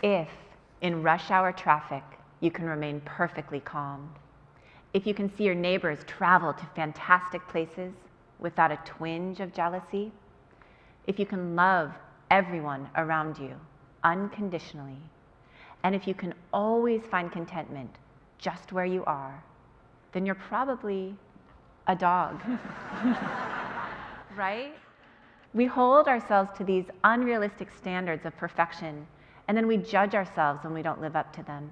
If, in rush hour traffic, you can remain perfectly calm, if you can see your neighbors travel to fantastic places without a twinge of jealousy, if you can love everyone around you unconditionally, and if you can always find contentment just where you are, then you're probably a dog, right? We hold ourselves to these unrealistic standards of perfection, and then we judge ourselves when we don't live up to them.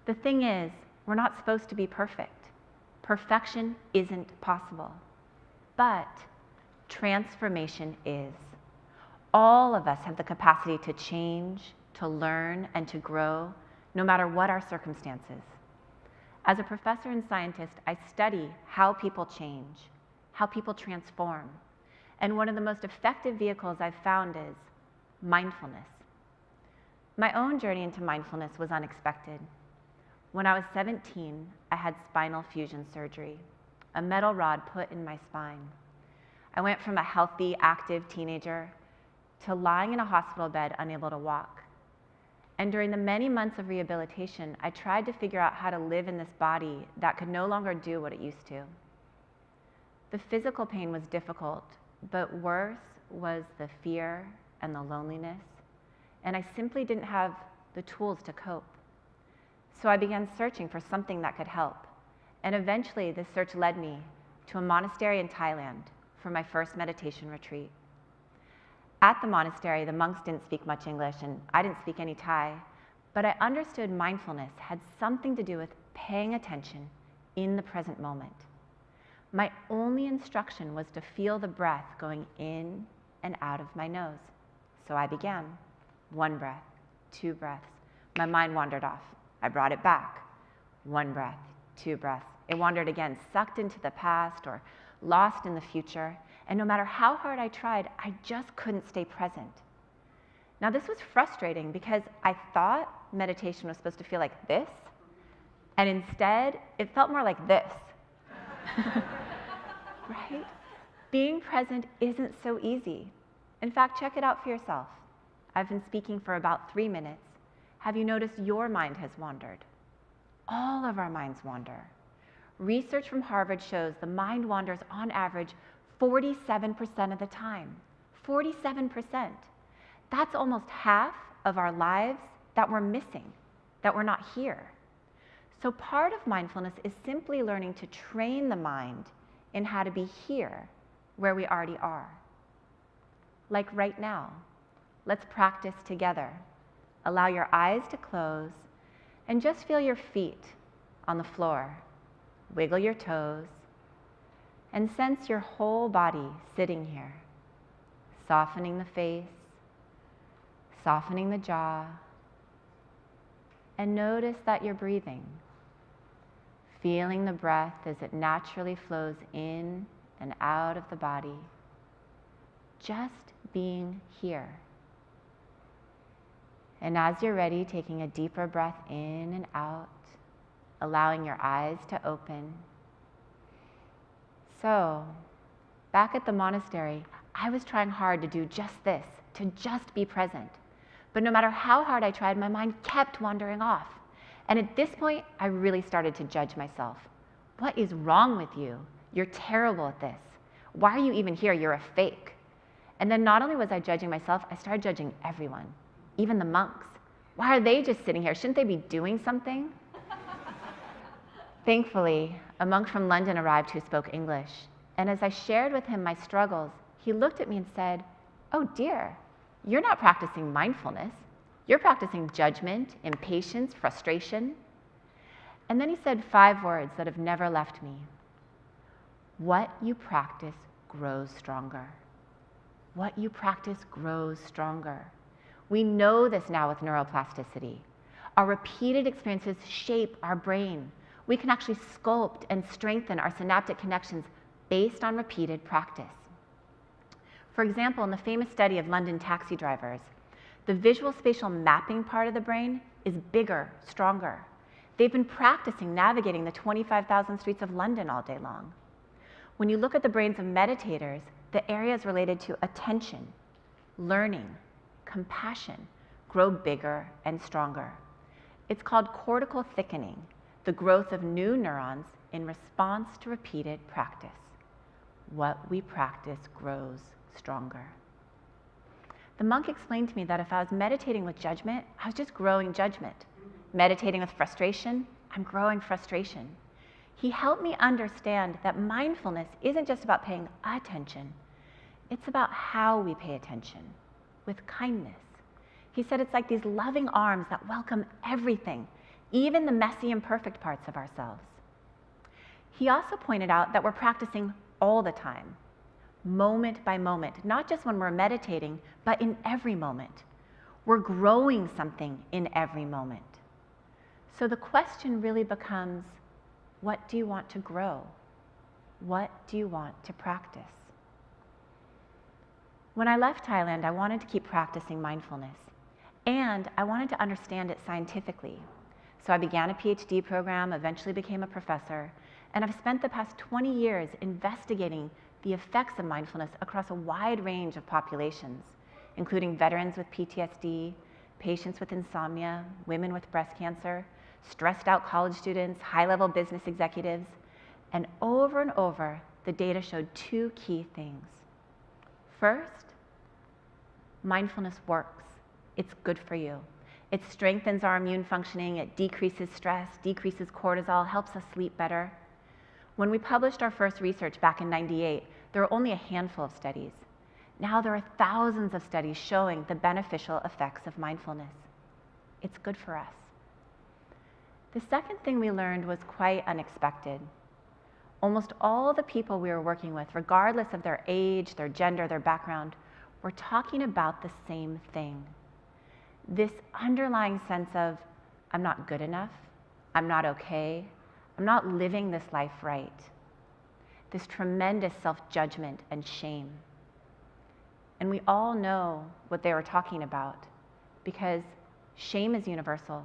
The thing is, we're not supposed to be perfect. Perfection isn't possible, but transformation is. All of us have the capacity to change, to learn, and to grow, no matter what our circumstances. As a professor and scientist, I study how people change, how people transform. And one of the most effective vehicles I've found is mindfulness. My own journey into mindfulness was unexpected. When I was 17, I had spinal fusion surgery, a metal rod put in my spine. I went from a healthy, active teenager to lying in a hospital bed, unable to walk. And during the many months of rehabilitation, I tried to figure out how to live in this body that could no longer do what it used to. The physical pain was difficult, but worse was the fear and the loneliness, and I simply didn't have the tools to cope. So I began searching for something that could help, and eventually this search led me to a monastery in Thailand for my first meditation retreat. At the monastery, the monks didn't speak much English, and I didn't speak any Thai, but I understood mindfulness had something to do with paying attention in the present moment. My only instruction was to feel the breath going in and out of my nose. So I began. 1 breath, 2 breaths. My mind wandered off. I brought it back. 1 breath, 2 breaths. It wandered again, sucked into the past or lost in the future. And no matter how hard I tried, I just couldn't stay present. Now this was frustrating because I thought meditation was supposed to feel like this, and instead it felt more like this. Right? Being present isn't so easy. In fact, check it out for yourself. I've been speaking for about 3 minutes. Have you noticed your mind has wandered? All of our minds wander. Research from Harvard shows the mind wanders on average 47% of the time. 47%. That's almost half of our lives that we're missing, that we're not here. So part of mindfulness is simply learning to train the mind in how to be here where we already are. Like right now, let's practice together. Allow your eyes to close and just feel your feet on the floor. Wiggle your toes and sense your whole body sitting here, softening the face, softening the jaw, and notice that you're breathing, feeling the breath as it naturally flows in and out of the body, just being here. And as you're ready, taking a deeper breath in and out, allowing your eyes to open. So, back at the monastery, I was trying hard to do just this, to just be present. But no matter how hard I tried, my mind kept wandering off. And at this point, I really started to judge myself. What is wrong with you? You're terrible at this. Why are you even here? You're a fake. And then not only was I judging myself, I started judging everyone, even the monks. Why are they just sitting here? Shouldn't they be doing something? Thankfully, a monk from London arrived who spoke English. And as I shared with him my struggles, he looked at me and said, "Oh dear, you're not practicing mindfulness. You're practicing judgment, impatience, frustration." And then he said 5 words that have never left me. What you practice grows stronger. What you practice grows stronger. We know this now with neuroplasticity. Our repeated experiences shape our brain. We can actually sculpt and strengthen our synaptic connections based on repeated practice. For example, in the famous study of London taxi drivers, the visual spatial mapping part of the brain is bigger, stronger. They've been practicing navigating the 25,000 streets of London all day long. When you look at the brains of meditators, the areas related to attention, learning, compassion, grow bigger and stronger. It's called cortical thickening, the growth of new neurons in response to repeated practice. What we practice grows stronger. The monk explained to me that if I was meditating with judgment, I was just growing judgment. Meditating with frustration, I'm growing frustration. He helped me understand that mindfulness isn't just about paying attention, it's about how we pay attention, with kindness. He said it's like these loving arms that welcome everything, even the messy, imperfect parts of ourselves. He also pointed out that we're practicing all the time, moment by moment, not just when we're meditating, but in every moment. We're growing something in every moment. So the question really becomes, what do you want to grow? What do you want to practice? When I left Thailand, I wanted to keep practicing mindfulness, and I wanted to understand it scientifically. So I began a PhD program, eventually became a professor, and I've spent the past 20 years investigating the effects of mindfulness across a wide range of populations, including veterans with PTSD, patients with insomnia, women with breast cancer, stressed out college students, high-level business executives, and over, the data showed two key things. First, mindfulness works. It's good for you. It strengthens our immune functioning, it decreases stress, decreases cortisol, helps us sleep better. When we published our first research back in '98, there were only a handful of studies. Now there are thousands of studies showing the beneficial effects of mindfulness. It's good for us. The second thing we learned was quite unexpected. Almost all the people we were working with, regardless of their age, their gender, their background, were talking about the same thing. This underlying sense of, I'm not good enough, I'm not okay, I'm not living this life right. This tremendous self-judgment and shame. And we all know what they were talking about, because shame is universal.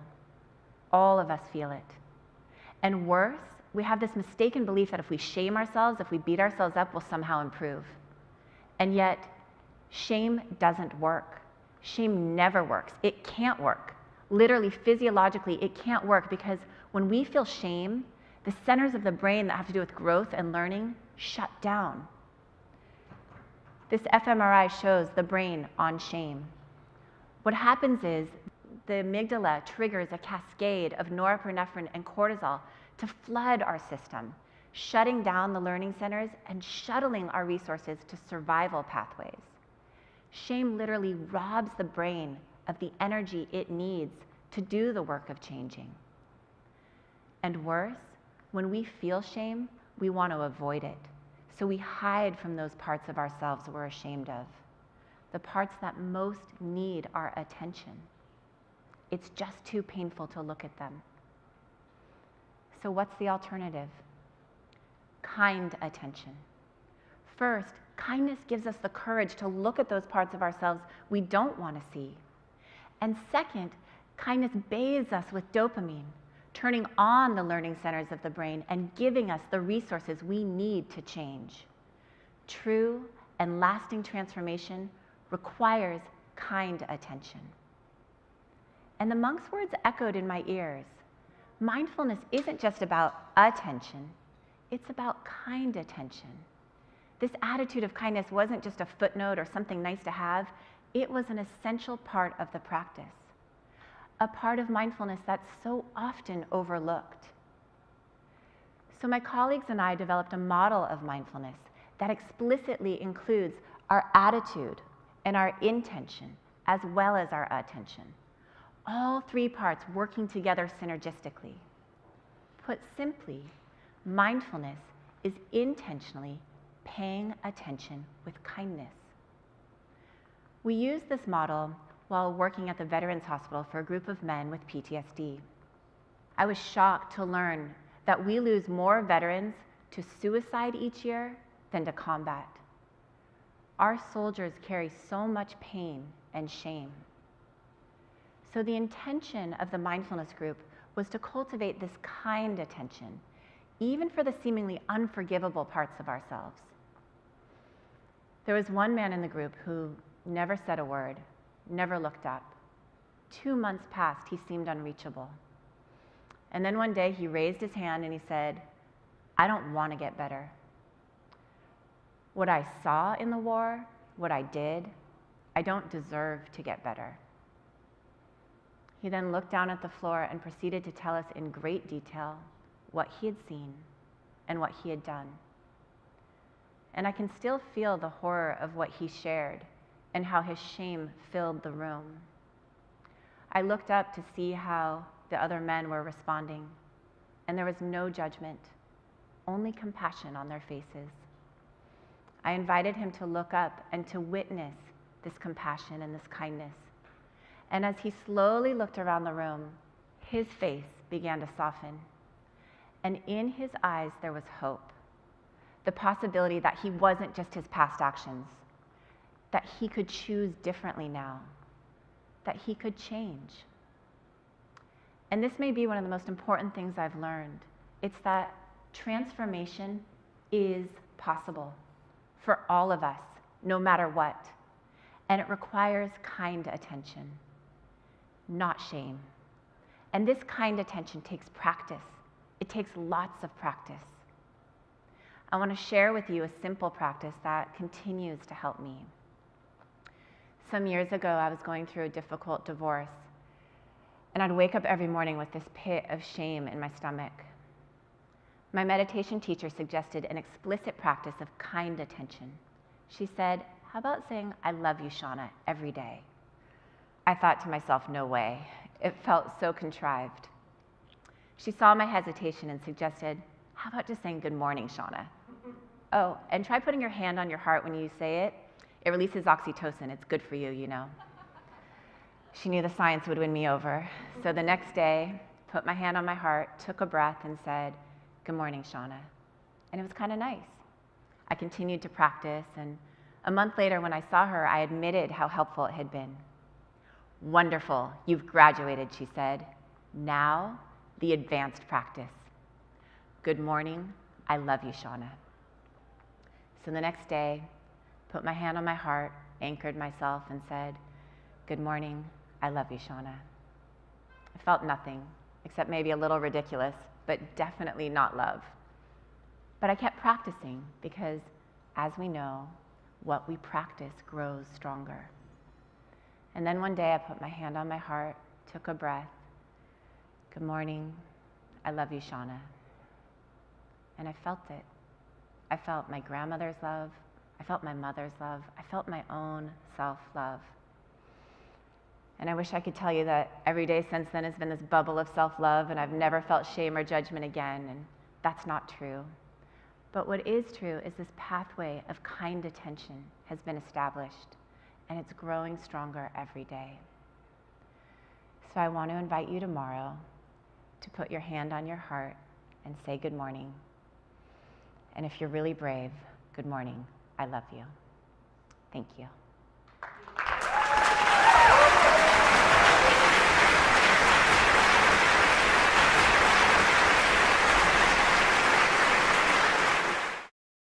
All of us feel it. And worse, we have this mistaken belief that if we shame ourselves, if we beat ourselves up, we'll somehow improve. And yet, shame doesn't work. Shame never works. It can't work. Literally, physiologically, it can't work, because when we feel shame, the centers of the brain that have to do with growth and learning shut down. This fMRI shows the brain on shame. What happens is the amygdala triggers a cascade of norepinephrine and cortisol to flood our system, shutting down the learning centers and shuttling our resources to survival pathways. Shame literally robs the brain of the energy it needs to do the work of changing. And worse, when we feel shame, we want to avoid it. So we hide from those parts of ourselves we're ashamed of, the parts that most need our attention. It's just too painful to look at them. So what's the alternative? Kind attention. First, kindness gives us the courage to look at those parts of ourselves we don't want to see. And second, kindness bathes us with dopamine, turning on the learning centers of the brain and giving us the resources we need to change. True and lasting transformation requires kind attention. And the monk's words echoed in my ears. Mindfulness isn't just about attention, it's about kind attention. This attitude of kindness wasn't just a footnote or something nice to have, it was an essential part of the practice. A part of mindfulness that's so often overlooked. So my colleagues and I developed a model of mindfulness that explicitly includes our attitude and our intention, as well as our attention. All three parts working together synergistically. Put simply, mindfulness is intentionally paying attention with kindness. We used this model while working at the Veterans Hospital for a group of men with PTSD. I was shocked to learn that we lose more veterans to suicide each year than to combat. Our soldiers carry so much pain and shame. So the intention of the mindfulness group was to cultivate this kind attention, even for the seemingly unforgivable parts of ourselves. There was one man in the group who never said a word, never looked up. 2 months passed, he seemed unreachable. And then one day he raised his hand and he said, I don't want to get better. What I saw in the war, what I did, I don't deserve to get better. He then looked down at the floor and proceeded to tell us in great detail what he had seen and what he had done. And I can still feel the horror of what he shared and how his shame filled the room. I looked up to see how the other men were responding, and there was no judgment, only compassion on their faces. I invited him to look up and to witness this compassion and this kindness. And as he slowly looked around the room, his face began to soften. And in his eyes, there was hope. The possibility that he wasn't just his past actions, that he could choose differently now, that he could change. And this may be one of the most important things I've learned. It's that transformation is possible for all of us, no matter what. And it requires kind attention, not shame. And this kind attention takes practice. It takes lots of practice. I want to share with you a simple practice that continues to help me. Some years ago, I was going through a difficult divorce, and I'd wake up every morning with this pit of shame in my stomach. My meditation teacher suggested an explicit practice of kind attention. She said, how about saying, I love you, Shauna, every day? I thought to myself, no way. It felt so contrived. She saw my hesitation and suggested, how about just saying, good morning, Shauna? Oh, and try putting your hand on your heart when you say it. It releases oxytocin. It's good for you, you know. She knew the science would win me over. So the next day, put my hand on my heart, took a breath, and said, good morning, Shauna. And it was kind of nice. I continued to practice, and a month later when I saw her, I admitted how helpful it had been. Wonderful, you've graduated, she said. Now, the advanced practice. Good morning, I love you, Shauna. So the next day, put my hand on my heart, anchored myself, and said, good morning, I love you, Shauna. I felt nothing, except maybe a little ridiculous, but definitely not love. But I kept practicing because, as we know, what we practice grows stronger. And then one day I put my hand on my heart, took a breath. Good morning, I love you, Shauna. And I felt it. I felt my grandmother's love. I felt my mother's love. I felt my own self-love. And I wish I could tell you that every day since then has been this bubble of self-love and I've never felt shame or judgment again, and that's not true. But what is true is this pathway of kind attention has been established, and it's growing stronger every day. So I want to invite you tomorrow to put your hand on your heart and say good morning. And if you're really brave, good morning, I love you. Thank you.